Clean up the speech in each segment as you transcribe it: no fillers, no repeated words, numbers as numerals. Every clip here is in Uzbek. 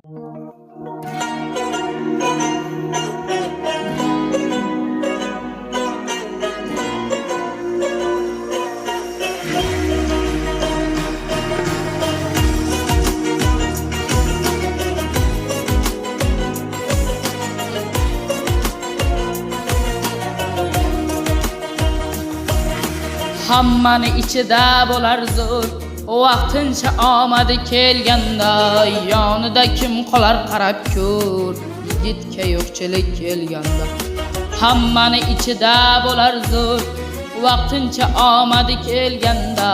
Hammani ichida bo'lar zo'r, vaqtincha omadi kelganda, yonida kim qolar qarab ko'r, yigitga yo'qchilik kelganda. Hammani ichida bo'lar zo'r, vaqtincha omadi kelganda,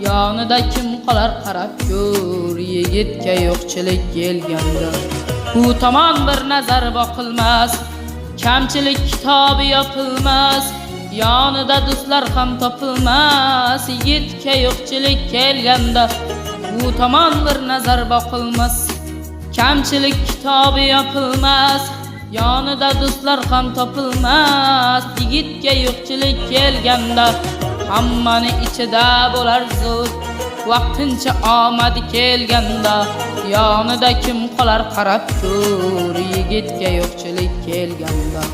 yonida kim qolar qarab ko'r, yigitga yo'qchilik kelganda. Bu tomon bir nazar boqilmas, kamchilik kitobi yopilmas, yonida do'stlar ham topilmas, yigitga yo'qchilik kelganda. Bu tomon bir nazar boqilmas, kamchilik kitobi yopilmas, yonida do'stlar ham topilmas, yigitga yo'qchilik kelganda. Hammani ichida bo'lar zo'r, vaqtincha omadi kelganda, yonida kim qolar qarab ko'r, yigitga yo'qchilik kelganda.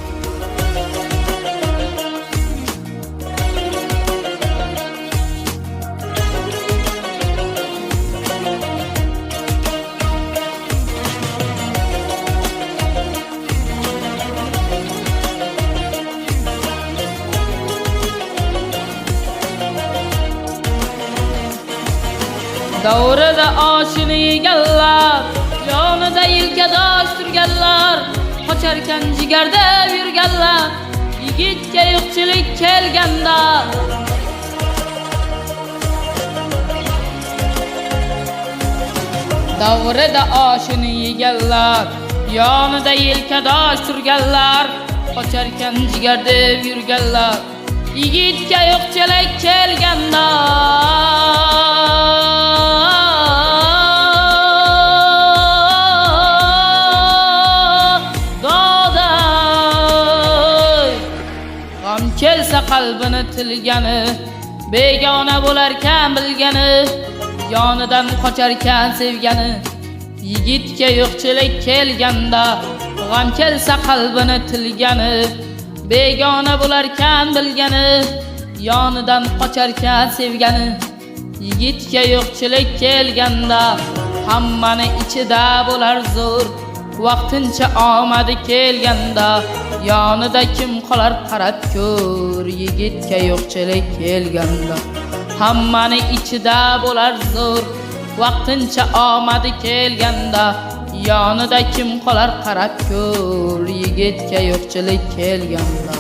Davrida oshini yeganlar, yonida yelkadosh turganlar, qocharkan jigarda yurganlar, yigitga yo'qchilik kelganda. Davrida oshini yeganlar, yonida yelkadosh turganlar, qocharkan jigarda yurganlar, yigitga yo'qchilik kelganda. Kelsa qalbini tilgani, begona bo'larkan bilgani, yonidan qocharkan sevgani, yigitga yo'qchilik kelganda. G'am kelsa qalbini tilgani, begona bo'larkan bilgani, yonidan qocharkan sevgani, yigitga yo'qchilik kelganda. Hammani ichida bo'lar zo'r, vaqtincha omadi kelganda, yonida kim qolar qarab ko'r, yigitga yo'qchilik kelganda. Hammani ichida bo'lar zo'r, vaqtincha omadi kelganda, yonida kim qolar qarab ko'r, yigitga yo'qchilik kelganda.